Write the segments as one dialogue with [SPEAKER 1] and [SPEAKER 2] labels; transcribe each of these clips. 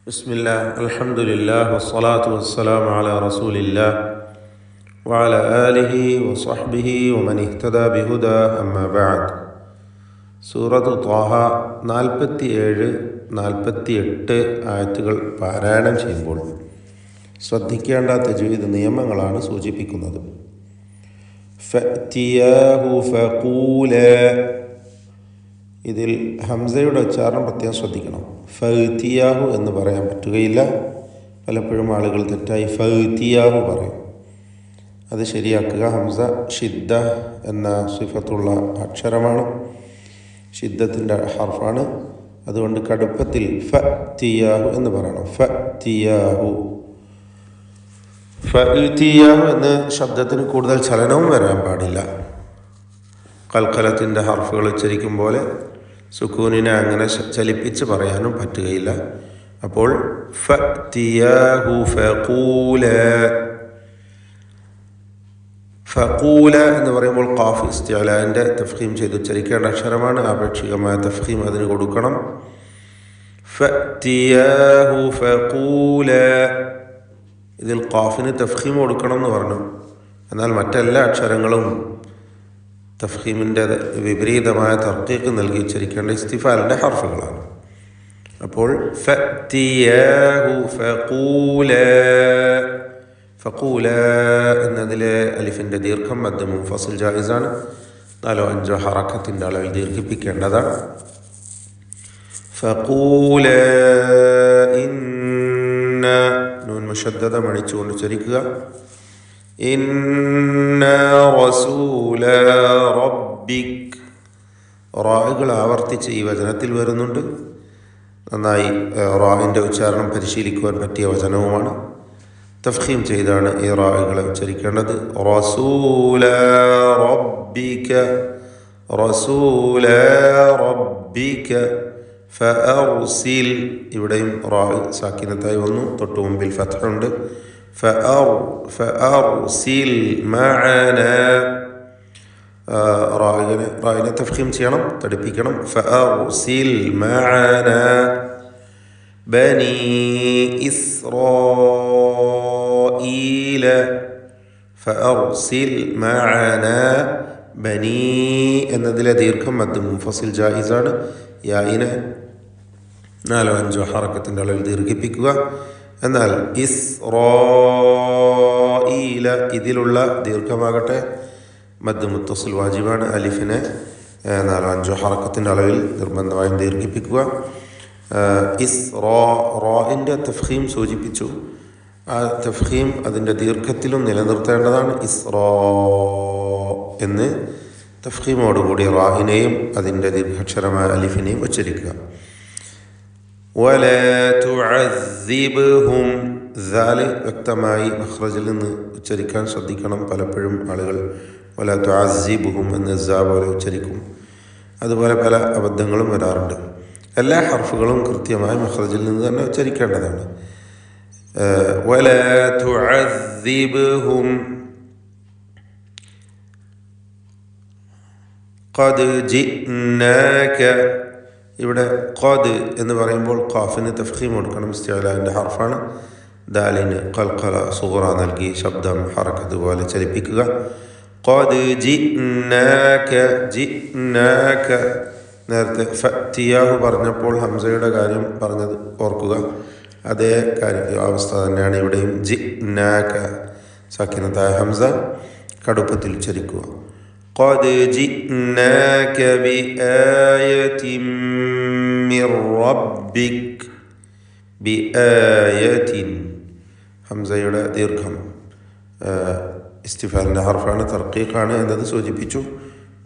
[SPEAKER 1] ബിസ്മില്ലാ അൽഹംദുലില്ലാഹ് വസ്സലാത്തു വസ്സലാമു അലാ റസൂലില്ലാ വഅലാ ആലിഹി വസ്വഹ്ബിഹി വമൻ ഇഹ്തദാ ബിഹുദാ അമ്മാ ബഅദ്. സൂറത്തു ത്വാഹ 47-48 ആയത്തുകൾ പാരായണം ചെയ്യുമ്പോൾ ശ്രദ്ധിക്കേണ്ട തജ്വീദ് നിയമങ്ങളാണ് സൂചിപ്പിക്കുന്നത്. ഫഅ്തിയാഹു ഫഖൂലാ, ഇതിൽ ഹംസയുടെ ഉച്ചാരണം പ്രത്യേകം ശ്രദ്ധിക്കണം. ഫഅ്തിയാഹു എന്ന് പറയാൻ പറ്റുകയില്ല. പലപ്പോഴും ആളുകൾ തെറ്റായി ഫഅ്തിയാഹു പറയും. അത് ശരിയാക്കുക. ഹംസ ഷിദ്ദ എന്ന സിഫത്തുള്ള അക്ഷരമാണ്, ഷിദ്ദത്തിൻ്റെ ഹർഫാണ്. അതുകൊണ്ട് കടുപ്പത്തിൽ ഫഅ്തിയാഹു എന്ന് പറയണം. ഫഅ്തിയാഹു ഫഅ്തിയാഹു എന്ന ശബ്ദത്തിന് കൂടുതൽ ചലനവും വരാൻ പാടില്ല. കൽക്കലത്തിൻ്റെ ഹർഫുകൾ ഉച്ചരിക്കും പോലെ സുക്കൂനിനെ അങ്ങനെ ചലിപ്പിച്ച് പറയാനും പറ്റുകയില്ല. അപ്പോൾ ഫഅ്തിയാഹു ഫഖൂലാ, ഫഖൂല എന്ന് പറയുമ്പോൾ ഖാഫ് ഇസ്തിഅലാൻ്റെ തഫ്ഖീം ചെയ്ത് ഉച്ചരിക്കേണ്ട അക്ഷരമാണ്. ആപേക്ഷികമായ തഫ്ഖീം അതിന് കൊടുക്കണം. ഫഅ്തിയാഹു ഫഖൂലാ, ഇതിൽ ഖാഫിന് തഫ്ഖീം കൊടുക്കണം എന്ന് പറഞ്ഞു. എന്നാൽ മറ്റെല്ലാ അക്ഷരങ്ങളും തഫ്ഖീമിൻ്റെ വിപരീതമായ തർക്കീക്ക് നൽകി ഉച്ചരിക്കേണ്ട ഇസ്തിഫാലിൻ്റെ ഹർഫുകളാണ്. അപ്പോൾ ഫഅ്തിയാഹു ഫഖൂലാ, ഫഖൂലാ എന്നതിലെ അലിഫിൻ്റെ ദീർഘം മദ് മുൻഫസിൽ ജായിസാണ്. 4-5 ഹറക്കത്തിൻ്റെ അളവിൽ ദീർഘിപ്പിക്കേണ്ടതാണ്. ഫഖൂലാ ഇന്ന, നൂൻ മുശദ്ദദ മണിച്ചുകൊണ്ട് ഉച്ചരിക്കുക. ഇന്നാ റസൂല റബ്ബിക്, റാകൾ ആവർത്തിച്ച് ഈ വചനത്തിൽ വരുന്നുണ്ട്. നന്നായി റാഹിൻ്റെ ഉച്ചാരണം പരിശീലിക്കുവാൻ പറ്റിയ വചനവുമാണ്. തഫ്ഖീം ചെയ്താണ് ഈ റാകളെ ഉച്ചരിക്കേണ്ടത്. റസൂല റബ്ബിക, റസൂല റബ്ബിക ഫഅർസിൽ, ഇവിടെയും റാ സാക്കിനത്തായി വന്നു. തൊട്ടു മുമ്പിൽ ഫത്ഹുണ്ട്. ഫഅർസിൽ മഅന, റായിനെ തഫ്ഖീം ചെയ്യണം, തടിപ്പിക്കണം. ഫഅർസിൽ മഅന ബനി ഇസ്രായീല, ഫഅർസിൽ മഅന ബനി എന്നതിലെ ദീർഘം മദ് മുൻഫസിൽ ജായിസാണ്. യായിനെ 4-5 ഹറക്കത്തിൻ്റെ അളവിൽ ദീർഘിപ്പിക്കുക. എന്നാൽ ഇസ്രായീല ഇതിലുള്ള ദീർഘമാകട്ടെ മദ് മുത്തസിൽ വാജിബാണ്. അലിഫിനെ 4-5 ഹറക്കത്തിൻ്റെ അളവിൽ നിർബന്ധമായും ദീർഘിപ്പിക്കുക. റാഇൻ്റെ തഫ്ഖീം സൂചിപ്പിച്ചു. ആ തഫ്ഖീം അതിൻ്റെ ദീർഘത്തിലും നിലനിർത്തേണ്ടതാണ്. ഇസ്രാ എന്ന് തഫ്ഖീമോടുകൂടി റാഹിനെയും അതിൻ്റെ ദീർഘാക്ഷരമായ അലിഫിനെയും ഉച്ചരിക്കുക. വലാ തുഅസ്സിബ്ഹും, ദാല് വ്യക്തമായി മഖ്റജിൽ നിന്ന് ഉച്ചരിക്കാൻ ശ്രദ്ധിക്കണം. പലപ്പോഴും ആളുകൾ വലാ തുഅസ്സിബ്ഹും എന്ന് സാ പോലെ ഉച്ചരിക്കും. അതുപോലെ പല അബദ്ധങ്ങളും വരാറുണ്ട്. എല്ലാ ഹർഫുകളും കൃത്യമായി മഖ്റജിൽ നിന്ന് തന്നെ ഉച്ചരിക്കേണ്ടതാണ്. വലാ തുഅസ്സിബ്ഹും ഖദ് ജിനാക, ഇവിടെ ഖദ് എന്ന് പറയുമ്പോൾ ഖാഫിന് തഫ്ഖീം കൊടുക്കണം. ഇസ്തിഅലാൻ്റെ ഹർഫാണ്. ദാലിന് ഖൽഖല സുഗ്റ നൽകി ശബ്ദം ഹറക്കത്ത് പോലെ ചലിപ്പിക്കുക. ഖദ് ജിനാക, ജിനാക. നേരത്തെ ഫഅ്തിയാഹു പറഞ്ഞപ്പോൾ ഹംസയുടെ കാര്യം പറഞ്ഞത് ഓർക്കുക. അതേ കാര്യം അവസ്ഥ തന്നെയാണ് ഇവിടെയും. ജിനാക സാക്കിനത്തായ ഹംസ കടുപ്പത്തിൽ ഉച്ചരിക്കുക. ഖദ് ജിനാക ബിആയതിൻ മിർ റബ്ബിക്, ബിആയതിൻ ഹംസയുടെ ദീർഘം ഇസ്തിഫാലിൻ്റെ ഹർഫാണ്, തർക്കീഖാണ് എന്നത് സൂചിപ്പിച്ചു.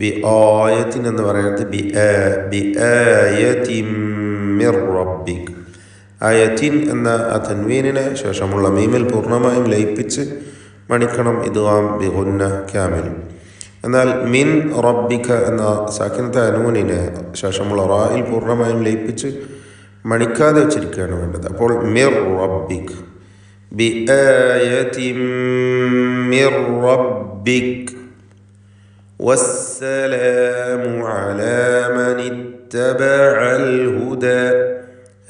[SPEAKER 1] ബിആയത്തിൻ എന്ന് പറയുന്നത് ബിആയതിൻ മിർ റബ്ബിക്. ആയത്തിൻ എന്ന ആ തൻവീനിനെ ശേഷമുള്ള മീമിൽ പൂർണ്ണമായും ലയിപ്പിച്ച് മണിക്കണം. ഇദ്ഗാം ബിഗുന്ന കാമിൽ. എന്നാൽ മിൻ റബ്ബിക എന്ന സാക്കിനത്തെ അനൂനിനെ ശേഷമുള്ള റായിൽ പൂർണ്ണമായും ലയിപ്പിച്ച് മണിക്കാതെ ഉച്ചരിക്കുകയാണ് വേണ്ടത്. അപ്പോൾ മിർ റബ്ബിക്, ബിആയതിൻ മിർ റബ്ബിക് വസ്സലാമു അലാ മൻ ഇത്തബഅൽ ഹുദാ,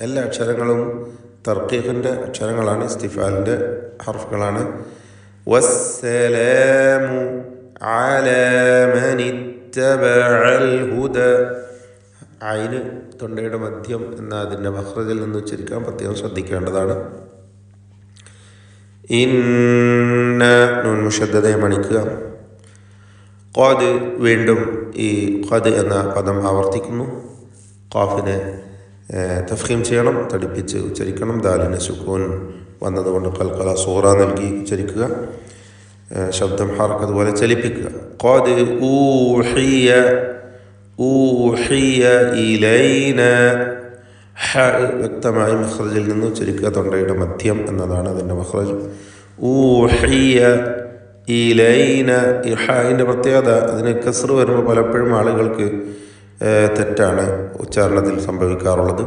[SPEAKER 1] എല്ലാ അക്ഷരങ്ങളും തർക്കീഖിൻ്റെ അക്ഷരങ്ങളാണ്, ഇസ്തിഫാലിൻ്റെ ഹർഫുകളാണ്. വസ്സലാമു അലാ മനിത്തബഅൽ ഹുദ. ഐന് തൊണ്ടയുടെ മധ്യം എന്ന അതിൻ്റെ മഖ്റജിൽ നിന്ന് ഉച്ചരിക്കാൻ പ്രത്യേകം ശ്രദ്ധിക്കേണ്ടതാണ്. ഇന്ന നൂൻ മുഷദ്ദദയെ മണിക്കുക. ഖദ്, വീണ്ടും ഈ ഖദ് എന്ന പദം ആവർത്തിക്കുന്നു. ഖാഫിനെ തഫ്ഖീം ചെയ്യണം, തടിപ്പിച്ച് ഉച്ചരിക്കണം. ദാലിന് സുക്കൂൻ വന്നതുകൊണ്ട് ഖൽഖല സൂറ നൽകി ഉച്ചരിക്കുക. ശബ്ദം ഹർക്കത്ത് പോലെ ചലിപ്പിക്കുക. ഖദ് ഊഹിയ ഊഹിയ ഇലൈന. ഹ വ്യക്തമായി മഖ്റജിൽ നിന്ന് ഉച്ചരിക്കുക. തൊണ്ടയുടെ മധ്യം എന്നതാണ് അതിൻ്റെ മഖ്റജ്. ഊഹിയ ഇലൈന. ഈ ഹായിൻ്റെ പ്രത്യേകത, അതിന് കസ്റ് വരുമ്പോൾ പലപ്പോഴും ആളുകൾക്ക് തെറ്റാണ് ഉച്ചാരണത്തിൽ സംഭവിക്കാറുള്ളത്.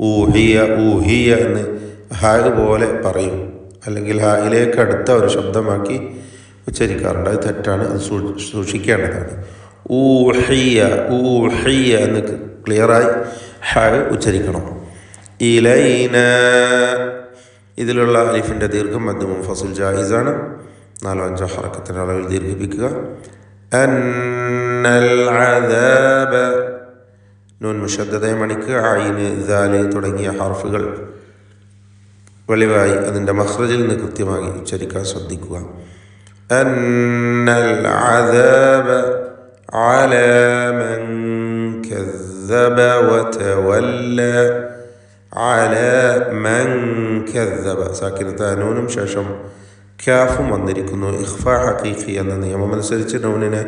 [SPEAKER 1] ഊഹിയ ഊഹിയ എന്ന് ഹായ് പോലെ പറയും, അല്ലെങ്കിൽ ഹായിലേക്ക് അടുത്ത ഒരു ശബ്ദമാക്കി ഉച്ചരിക്കാറുണ്ട്. അത് തെറ്റാണ്, അത് സൂക്ഷിക്കേണ്ടതാണ്. ഊഹിയ ഊഹിയ എന്ന് ക്ലിയറായി ഹായ് ഉച്ചരിക്കണം. ഇലൈന, ഇതിലുള്ള അലിഫിൻ്റെ ദീർഘം മദ് മുൻഫസിൽ ജായിസാണ്. 4-5 ഹറക്കത്തിൻ്റെ അളവിൽ ദീർഘിപ്പിക്കുക. അന്നൽ അദാബ, നൂൻ മുഷദ്ദദയെ മണിക്കുക. ഐന്, ദാല് തുടങ്ങിയ ഹർഫുകൾ വെളിവായി അതിൻ്റെ മഖ്റജിൽ നിന്ന് കൃത്യമായി ഉച്ചരിക്കാൻ ശ്രദ്ധിക്കുക. അന്നൽ അദാബ അലാ മൻ കദ്ദബ വതവല്ല. അലാ മൻ കദ്ദബ, സാക്കിനത്തായ നൂനും ശേഷം കാഫും വന്നിരിക്കുന്നു. ഇഖ്ഫാ ഹഖീഖി എന്ന നിയമമനുസരിച്ച് നൂനിനെ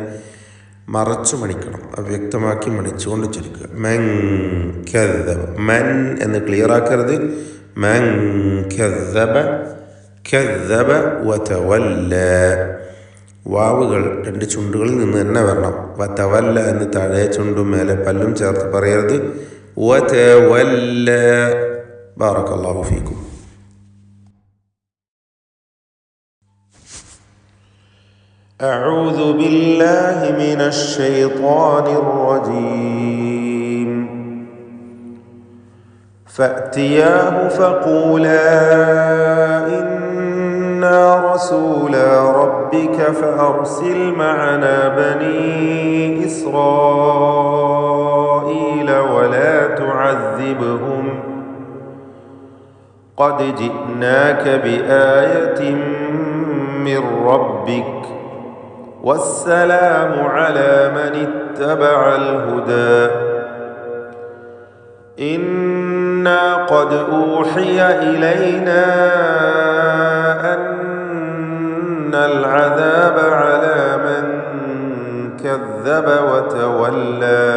[SPEAKER 1] മറച്ചു മണിക്കണം, അവ്യക്തമാക്കി മണിച്ചുകൊണ്ട് ഉച്ചരിക്കുക. മൻ കദ്ദബ, മൻ എന്ന് ക്ലിയറാക്കരുത്. മൻ കദ്ദബ കദ്ദബ വതവല്ല. വാവുകൾ 2 ചുണ്ടുകളിൽ നിന്ന് തന്നെ വരണം. വതവല്ല എന്ന് താഴെ ചുണ്ടും മേലെ പല്ലും ചേർത്ത് പറയരുത്. വതവല്ല. ബാറക്കല്ലാഹു ഫീക്കും. أعوذ بالله من الشيطان الرجيم. فأتياه فقولا إنا رسولا ربك فأرسل معنا بني إسرائيل ولا تعذبهم قد جئناك بآية من ربك والسلام على من اتبع الهدى إنا قد أوحي إلينا أن العذاب على من كذب وتولى